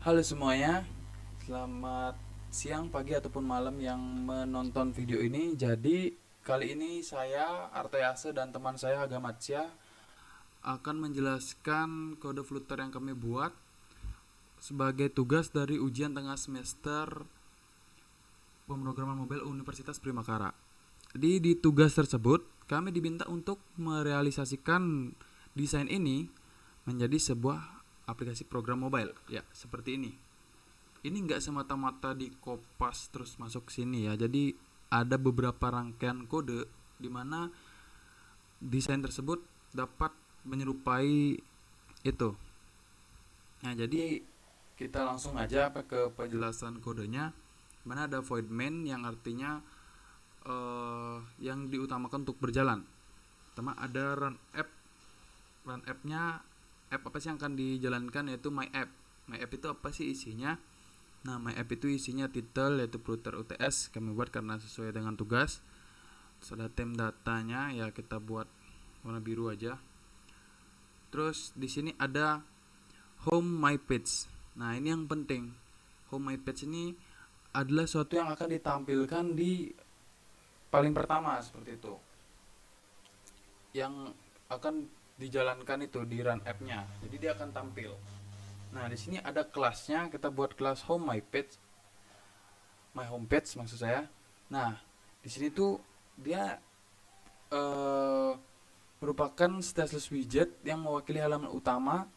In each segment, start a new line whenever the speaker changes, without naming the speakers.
Halo semuanya, selamat siang, pagi ataupun malam yang menonton video ini. Jadi kali ini saya Artayase dan teman saya Hagamatsyah akan menjelaskan kode Flutter yang kami buat sebagai tugas dari ujian tengah semester pemrograman mobile Universitas Primakara. Di tugas tersebut kami diminta untuk merealisasikan desain ini menjadi sebuah aplikasi program mobile. Ya, seperti ini. Ini nggak semata-mata di kopas terus masuk sini ya. Jadi ada beberapa rangkaian kode di mana desain tersebut dapat menyerupai itu. Nah, jadi kita langsung aja ke penjelasan kodenya. Mana ada void main yang artinya yang diutamakan untuk berjalan. Pertama ada run app. Run app-nya app apa sih yang akan dijalankan, yaitu my app. My app itu apa sih isinya? Nah, my app itu isinya title yaitu Flutter UTS, kami buat karena sesuai dengan tugas. Terus ada theme datanya, ya kita buat warna biru aja. Terus di sini ada home my page. Nah, ini yang penting. Home my page ini adalah sesuatu yang akan ditampilkan di paling pertama seperti itu. Yang akan dijalankan itu di run app-nya. Jadi dia akan tampil. Nah, di sini ada kelasnya, kita buat kelas home my page. My homepage maksud saya. Nah, di sini tuh dia eh, merupakan stateless widget yang mewakili halaman utama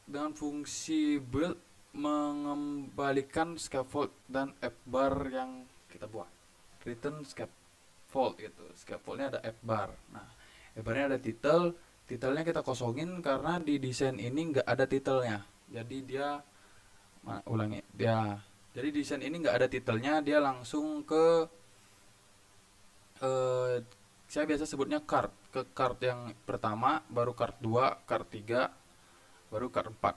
dengan fungsi build mengembalikan scaffold dan app bar yang kita buat. Return scaffold gitu. Scaffoldnya ada app bar. Nah, app barnya ada title. Titelnya kita kosongin karena di desain ini nggak ada titelnya. Jadi dia ulangi dia. Jadi desain ini nggak ada titelnya, dia langsung ke eh, saya biasa sebutnya card, ke card yang pertama, baru card 2, card 3, baru card 4.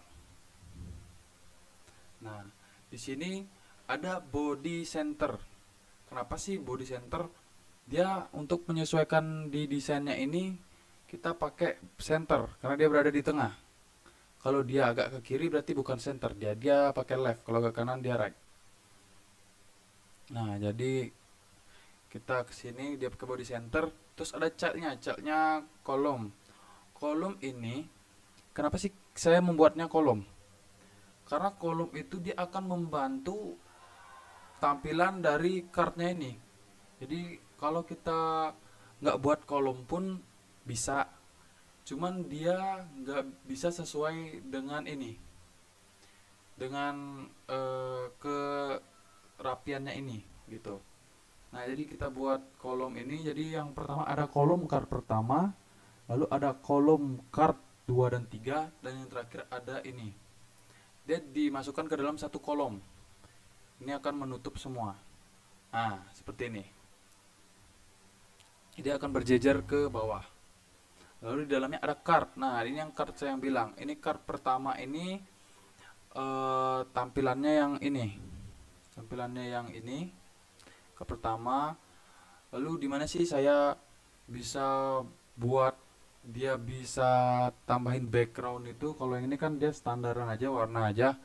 Nah, di sini ada body center. Kenapa sih body center? Dia untuk menyesuaikan di desainnya ini kita pakai center karena dia berada di tengah. Kalau dia agak ke kiri berarti bukan center, dia pakai left. Kalau ke kanan dia right. Nah, jadi kita ke sini dia pakai body center, terus ada catnya kolom. Kolom ini kenapa sih saya membuatnya kolom? Karena kolom itu dia akan membantu tampilan dari kartnya ini. Jadi kalau kita nggak buat kolom pun bisa, cuman dia nggak bisa sesuai dengan ini, dengan kerapiannya ini gitu. Nah, jadi kita buat kolom ini. Jadi yang pertama ada kolom kart pertama, lalu ada kolom kart 2 dan 3, dan yang terakhir ada ini. Dia dimasukkan ke dalam satu kolom. Ini akan menutup semua. Nah, seperti ini. Dia akan berjejer ke bawah. Lalu di dalamnya ada kart. Nah, ini yang kart saya yang bilang. Ini kart pertama ini tampilannya yang ini. Tampilannya yang ini. Kart pertama. Lalu di mana sih saya bisa buat dia bisa tambahin background itu? Kalau yang ini kan dia standaran aja, warna aja.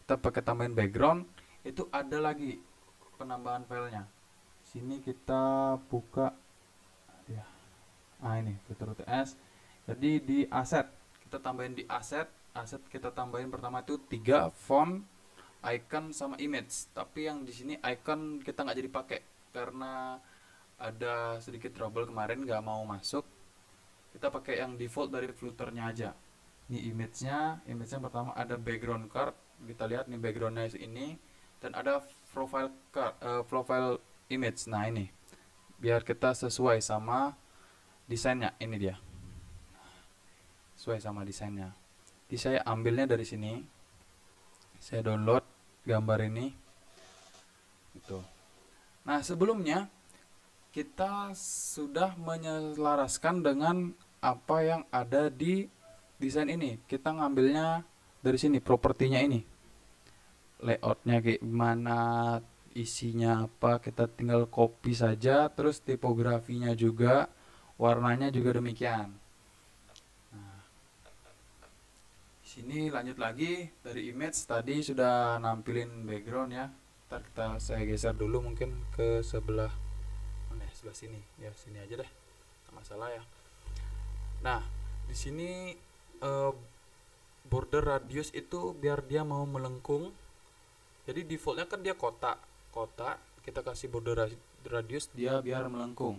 Kita pakai tambahin background. Itu ada lagi penambahan filenya. Sini kita buka ya. Nah, ini fitur UTS. Jadi di aset kita tambahin, di aset kita tambahin pertama itu 3 font, icon sama image. Tapi yang di sini icon kita nggak jadi pakai karena ada sedikit trouble kemarin nggak mau masuk. Kita pakai yang default dari Flutternya aja. Ini image-nya pertama ada background card. Kita lihat nih backgroundnya ini, dan ada profile card, profile image. Nah, ini biar kita sesuai sama desainnya. Ini dia, sesuai sama desainnya. Jadi saya ambilnya dari sini, saya download gambar ini gitu. Nah, sebelumnya kita sudah menyelaraskan dengan apa yang ada di desain ini. Kita ngambilnya dari sini, propertinya ini, layoutnya kayak gimana, isinya apa, kita tinggal copy saja. Terus tipografinya juga, warnanya juga demikian. Di Sini lanjut lagi dari image tadi sudah nampilin background ya. Ntar saya geser dulu mungkin ke sebelah mana ya? Sebelah sini. Ya, sini aja deh. Nggak masalah ya. Nah, di sini eh, border radius itu biar dia mau melengkung. Jadi defaultnya kan dia kotak. Kotak kita kasih border radius dia biar melengkung.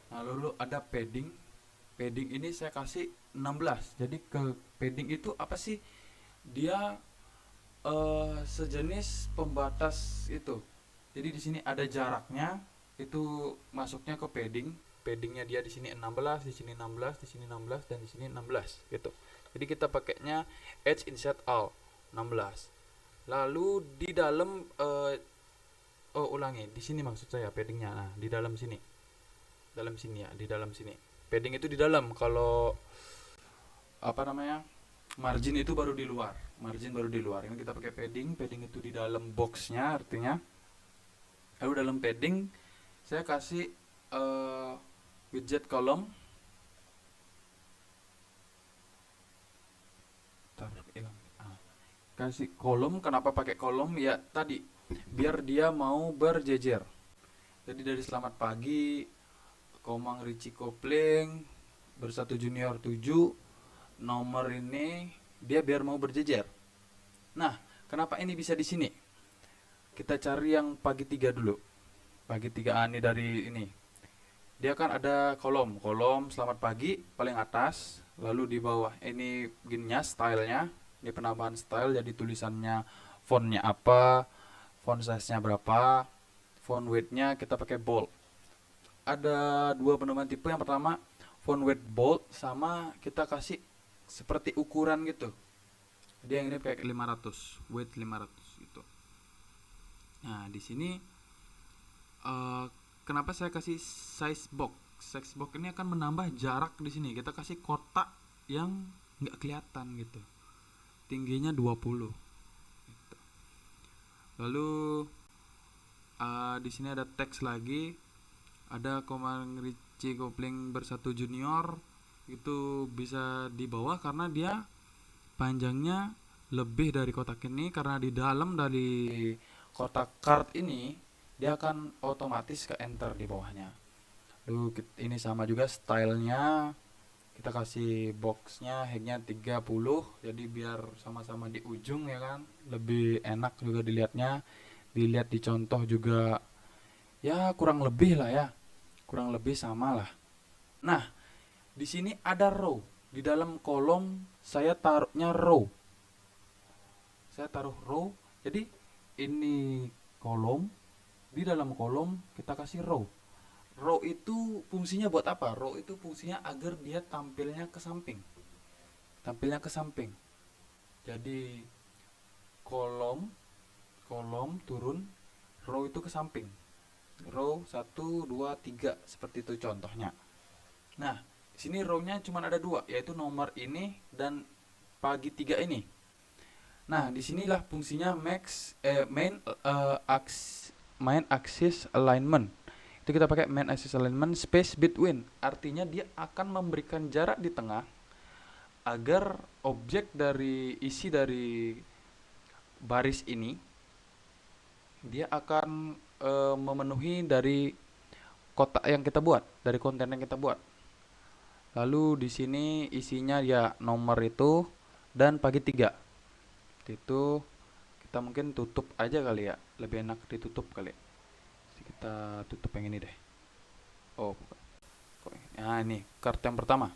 Nah, lalu ada padding. Padding ini saya kasih 16. Jadi ke padding itu apa sih? Dia sejenis pembatas itu. Jadi di sini ada jaraknya, itu masuknya ke padding. Paddingnya dia di sini 16, di sini 16, di sini 16 dan di sini 16 gitu. Jadi kita pakainya edge insert all 16. Lalu di dalam ulangi, di sini maksud saya paddingnya. Nah, di dalam sini. Dalam sini ya, di dalam sini. Padding itu di dalam, kalau apa namanya? Margin itu baru di luar. Margin baru di luar. Ini kita pakai padding, padding itu di dalam boxnya artinya. Lalu dalam padding saya kasih widget column. Kasih kolom. Kenapa pakai kolom? Ya tadi biar dia mau berjejer. Jadi dari selamat pagi, Komang Richie Kopling, Bersatu Junior 7, nomor ini dia biar mau berjejer. Nah, kenapa ini bisa di sini? Kita cari yang pagi 3 dulu. Pagi 3 ini dari ini. Dia kan ada kolom, kolom selamat pagi paling atas, lalu di bawah ini begininya stylenya. Ini penambahan style, jadi tulisannya fontnya apa, font size-nya berapa, font weight-nya kita pakai bold. Ada dua penambahan tipe. Yang pertama font weight bold, sama kita kasih seperti ukuran gitu. Dia yang ini kayak 500, weight 500 gitu. Nah, di sini kenapa saya kasih size box? Size box ini akan menambah jarak di sini. Kita kasih kotak yang nggak kelihatan gitu. Tingginya 20. Gitu. Lalu di sini ada teks lagi. Ada Komang Richie Kopling Bersatu Junior, itu bisa di bawah karena dia panjangnya lebih dari kotak ini, karena di dalam dari kotak card ini dia akan otomatis ke enter di bawahnya. Lalu ini sama juga stylenya, kita kasih boxnya height-nya 30, jadi biar sama-sama di ujung ya kan, lebih enak juga dilihatnya. Dilihat di contoh juga ya kurang lebih lah ya, kurang lebih sama lah. Nah, di sini ada row. Di dalam kolom saya taruhnya row. Saya taruh row. Jadi ini kolom, di dalam kolom kita kasih row. Row itu fungsinya buat apa? Row itu fungsinya agar dia tampilnya ke samping. Tampilnya ke samping. Jadi kolom turun, row itu ke samping. Row 1, 2, 3 seperti itu contohnya. Nah, sini row-nya cuma ada 2, yaitu nomor ini dan pagi 3 ini. Nah, disinilah fungsinya main axis alignment. Itu kita pakai main axis alignment space between. Artinya dia akan memberikan jarak di tengah agar objek dari isi dari baris ini dia akan memenuhi dari kotak yang kita buat, dari konten yang kita buat. Lalu di sini isinya ya nomor itu dan pagi 3. Itu kita mungkin tutup aja kali ya, lebih enak ditutup kali. Jadi kita tutup yang ini deh. Oh, nah ini card yang pertama.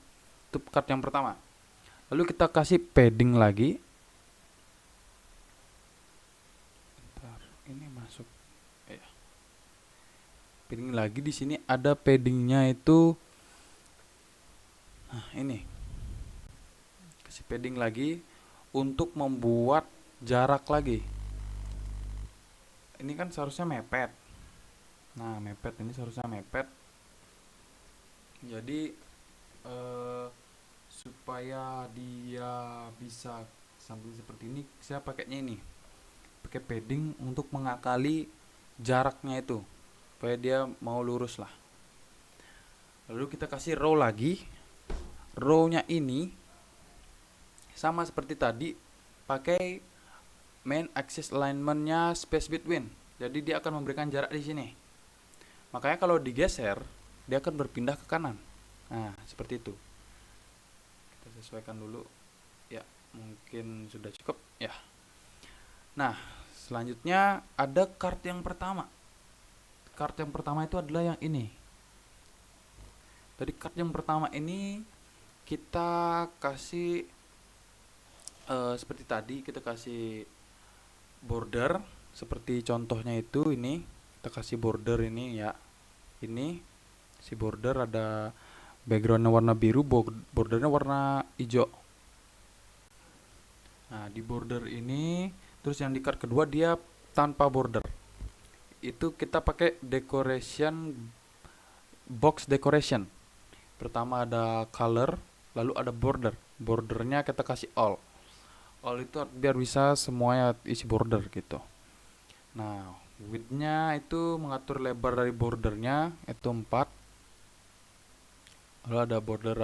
Tutup card yang pertama. Lalu kita kasih padding lagi. Bentar, ini masuk. Padding lagi, di sini ada paddingnya itu. Nah, ini kasih padding lagi untuk membuat jarak lagi. Ini kan seharusnya mepet. Nah, mepet ini seharusnya mepet. Jadi supaya dia bisa samping seperti ini, saya pakainya ini. Pakai padding untuk mengakali jaraknya itu, supaya dia mau lurus lah. Lalu kita kasih row lagi. Row-nya ini sama seperti tadi, pakai main axis alignmentnya space between. Jadi dia akan memberikan jarak di sini. Makanya kalau digeser, dia akan berpindah ke kanan. Nah, seperti itu. Kita sesuaikan dulu. Ya, mungkin sudah cukup ya. Nah, selanjutnya ada card yang pertama. Card yang pertama itu adalah yang ini. Dari card yang pertama ini kita kasih seperti tadi, kita kasih border seperti contohnya itu. Ini kita kasih border ini ya. Ini si border ada backgroundnya warna biru, bordernya warna hijau. Nah, di border ini, terus yang di card kedua dia tanpa border. Itu kita pakai decoration, box decoration. Pertama ada color, lalu ada border. Bordernya kita kasih all. All itu biar bisa semuanya isi border gitu. Nah, widthnya itu mengatur lebar dari bordernya itu 4. Lalu ada border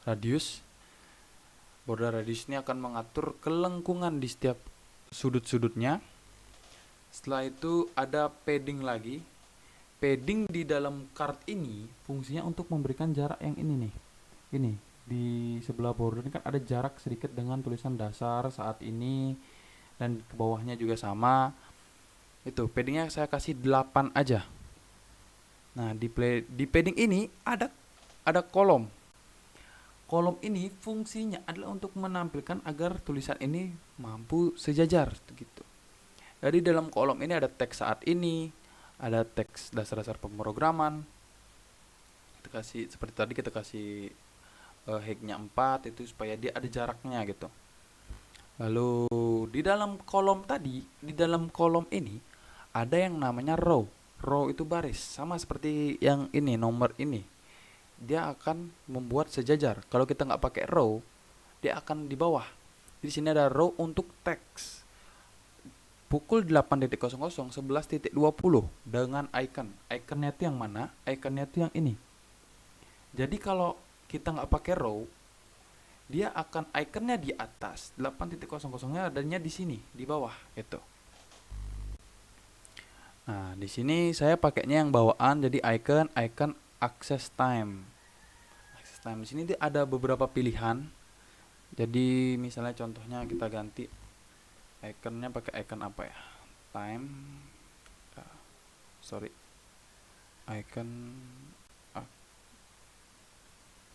radius. Border radius ini akan mengatur kelengkungan di setiap sudut-sudutnya. Setelah itu ada padding lagi. Padding di dalam card ini fungsinya untuk memberikan jarak yang ini nih. Ini di sebelah border ini kan ada jarak sedikit dengan tulisan dasar saat ini, dan ke bawahnya juga sama. Itu paddingnya saya kasih 8 aja. Nah, di padding ini ada kolom. Kolom ini fungsinya adalah untuk menampilkan agar tulisan ini mampu sejajar gitu. Jadi dalam kolom ini ada teks saat ini, ada teks dasar-dasar pemrograman. Kita kasih seperti tadi, kita kasih height-nya 4 itu supaya dia ada jaraknya gitu. Lalu di dalam kolom tadi, di dalam kolom ini ada yang namanya row. Row itu baris, sama seperti yang ini, nomor ini. Dia akan membuat sejajar. Kalau kita nggak pakai row, dia akan di bawah. Di sini ada row untuk teks. Pukul 8.00 11.20 dengan icon. Iconnya itu yang mana? Iconnya itu yang ini. Jadi kalau kita nggak pakai row, dia akan iconnya di atas, 8.00-nya adanya di sini, di bawah gitu. Nah, di sini saya pakainya yang bawaan, jadi icon access time. Access time di sini ada beberapa pilihan. Jadi misalnya contohnya kita ganti iconnya pakai icon apa ya? Time. Icon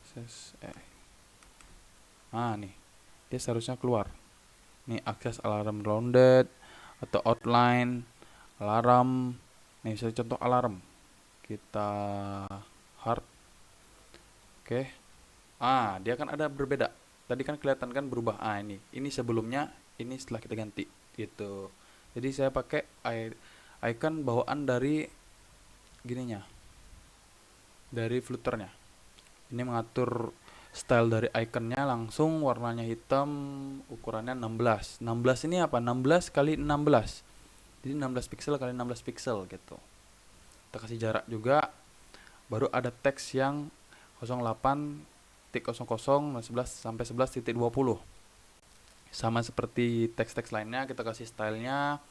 access nih. Dia seharusnya keluar. Nih, access alarm rounded atau outline alarm. Nih, saya contoh alarm. Kita hard. Oke. Dia kan ada berbeda. Tadi kan kelihatan kan berubah. Ini sebelumnya, ini setelah kita ganti gitu. Jadi saya pakai icon bawaan dari gininya, dari flutternya. Ini mengatur style dari iconnya langsung, warnanya hitam, ukurannya 16. 16 ini apa? 16 kali 16. Jadi 16 pixel kali 16 pixel gitu. Kita kasih jarak juga. Baru ada teks yang 08.00 11 sampai 11.20. Sama seperti teks-teks lainnya, kita kasih stylenya.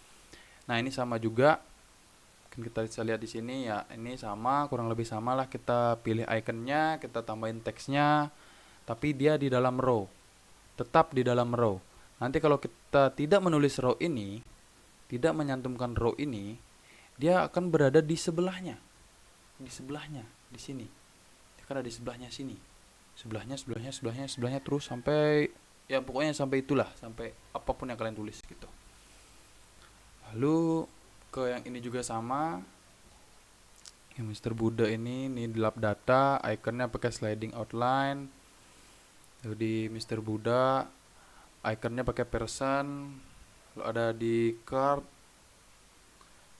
Nah, ini sama juga. Kita bisa lihat di sini ya, ini sama, kurang lebih sama lah. Kita pilih iconnya, kita tambahin teksnya, tapi dia di dalam row, tetap di dalam row. Nanti kalau kita tidak menulis row ini, tidak menyantumkan row ini, dia akan berada di sebelahnya, di sini. Dia akan ada di sebelahnya sini, sebelahnya terus sampai ya pokoknya sampai itulah, sampai apapun yang kalian tulis gitu. Lalu ke yang ini juga sama, yang Mr. Buddha ini di lab data, iconnya pakai sliding outline. Lalu di Mr. Buddha iconnya pakai person. Lalu ada di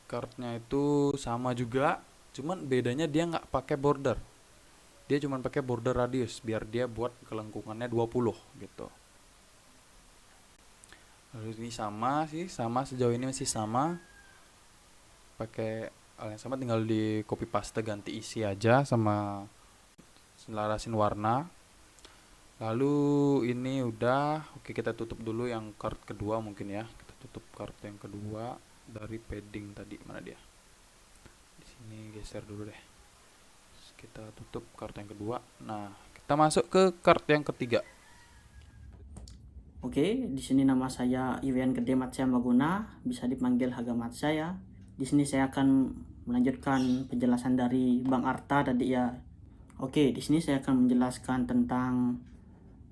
cardnya itu sama juga, cuman bedanya dia nggak pakai border, dia cuman pakai border radius biar dia buat kelengkungannya 20 gitu. Lalu ini sama sejauh ini masih sama, pakai hal yang sama, tinggal di copy paste, ganti isi aja sama selarasin warna. Lalu ini udah, oke kita tutup dulu yang card kedua mungkin ya. Kita tutup card yang kedua dari padding tadi, mana dia? Di sini geser dulu deh. Terus kita tutup card yang kedua. Nah, kita masuk ke card yang ketiga.
Oke, di sini nama saya Iwan Gede Matsya Maguna, bisa dipanggil Haga Matsya ya. Di sini saya akan melanjutkan penjelasan dari Bang Arta tadi ya. Oke, di sini saya akan menjelaskan tentang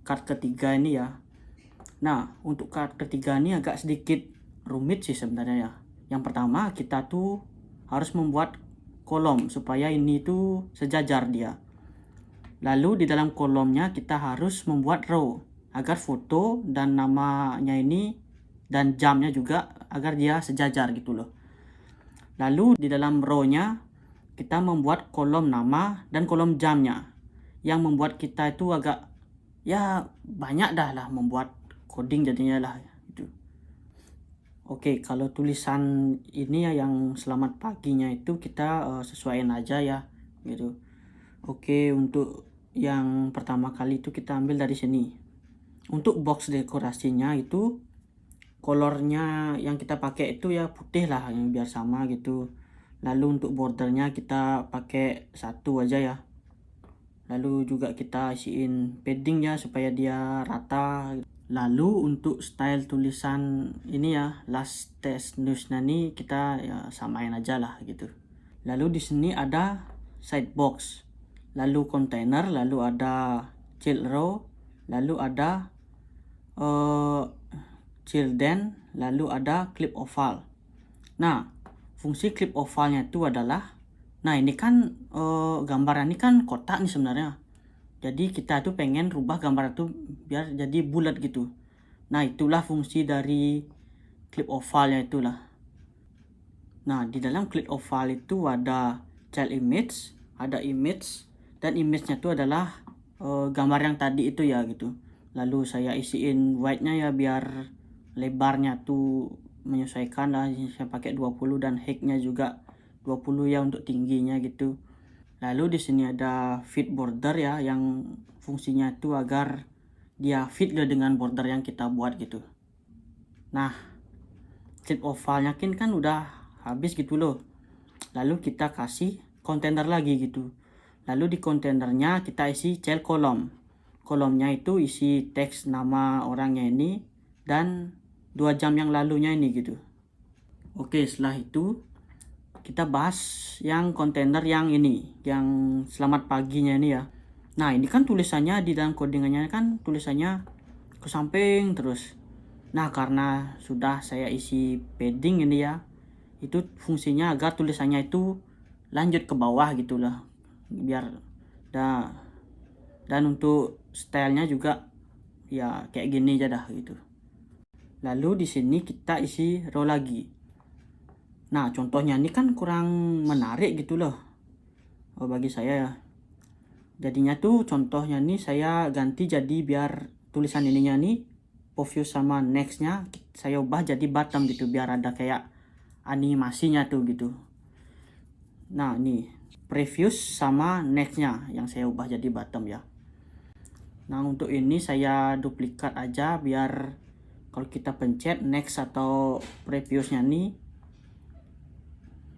card ketiga ini ya. Nah, untuk card ketiga ini agak sedikit rumit sih sebenarnya ya. Yang pertama, kita tuh harus membuat kolom supaya ini tuh sejajar dia. Lalu di dalam kolomnya kita harus membuat row agar foto dan namanya ini dan jamnya juga agar dia sejajar gitu loh. Lalu di dalam row-nya kita membuat kolom nama dan kolom jamnya, yang membuat kita itu agak ya banyak dah lah membuat coding jadinya lah itu. Oke, kalau tulisan ini ya yang selamat paginya itu kita sesuaiin aja ya gitu. Oke, untuk yang pertama kali itu kita ambil dari sini. Untuk box dekorasinya itu colornya yang kita pakai itu ya putih lah, yang biar sama gitu. Lalu untuk bordernya kita pakai satu aja ya. Lalu juga kita isiin padding ya supaya dia rata. Lalu untuk style tulisan ini ya last test news nih kita ya samain aja lah gitu. Lalu di sini ada side box, lalu container, lalu ada child row, lalu ada children, lalu ada clip oval. Nah, fungsi clip ovalnya itu adalah, nah ini kan gambar ini kan kotak nih sebenarnya. Jadi kita tuh pengen rubah gambar itu biar jadi bulat gitu. Nah, itulah fungsi dari clip ovalnya itulah. Nah, di dalam clip oval itu ada child image, ada image, dan image-nya itu adalah gambar yang tadi itu ya gitu. Lalu saya isiin white-nya ya biar lebarnya tuh menyesuaikan lah. Saya pakai 20 dan height-nya juga 20 ya untuk tingginya gitu. Lalu di sini ada fit border ya yang fungsinya itu agar dia fit dengan border yang kita buat gitu. Nah, clip ovalnya kan udah habis gitu loh. Lalu kita kasih kontainer lagi gitu. Lalu di kontainernya kita isi child kolom. Kolomnya itu isi teks nama orangnya ini dan 2 jam yang lalunya ini gitu. Oke, setelah itu kita bahas yang kontainer yang ini, yang selamat paginya ini ya. Nah, ini kan tulisannya di dalam codingannya kan tulisannya ke samping terus. Nah, karena sudah saya isi padding ini ya, itu fungsinya agar tulisannya itu lanjut ke bawah gitulah, biar dan untuk stylenya juga ya kayak gini aja dah gitu. Lalu di sini kita isi row lagi. Nah, contohnya ini kan kurang menarik gitu loh bagi saya ya. Jadinya tuh contohnya nih saya ganti jadi biar tulisan ininya nih preview sama nextnya saya ubah jadi bottom gitu biar ada kayak animasinya tuh gitu. Nah, nih preview sama nextnya yang saya ubah jadi bottom ya. Nah, untuk ini saya duplikat aja biar kalau kita pencet next atau previewsnya nih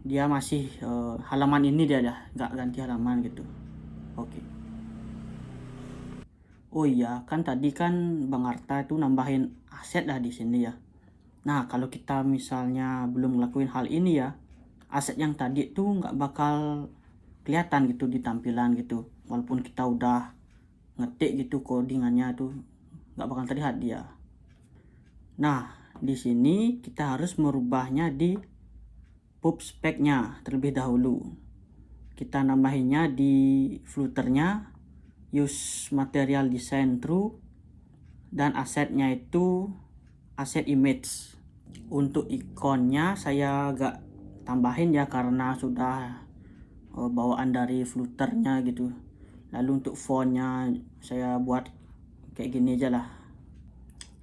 dia masih halaman ini dia dah, nggak ganti halaman gitu. Oke. Oh iya, kan tadi kan Bang Arta itu nambahin aset lah di sini ya. Nah, kalau kita misalnya belum ngelakuin hal ini ya, aset yang tadi tuh nggak bakal kelihatan gitu di tampilan gitu. Walaupun kita udah ngetik gitu codingannya tuh nggak bakal terlihat dia. Nah, di sini kita harus merubahnya di pub spec-nya terlebih dahulu. Kita nambahinnya di footer-nya use material design true dan asetnya itu aset image. Untuk ikonnya saya agak tambahin ya karena sudah bawaan dari footer-nya gitu. Lalu untuk fontnya saya buat kayak gini aja lah.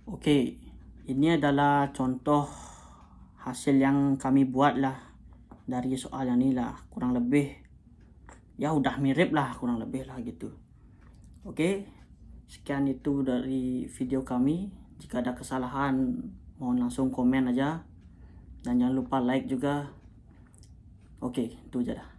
Oke, ini adalah contoh hasil yang kami buat lah dari soal yang ini lah, kurang lebih ya udah mirip lah kurang lebih lah gitu. Oke, Sekian itu dari video kami. Jika ada kesalahan mohon langsung komen aja, dan jangan lupa like juga. Oke, itu aja dah.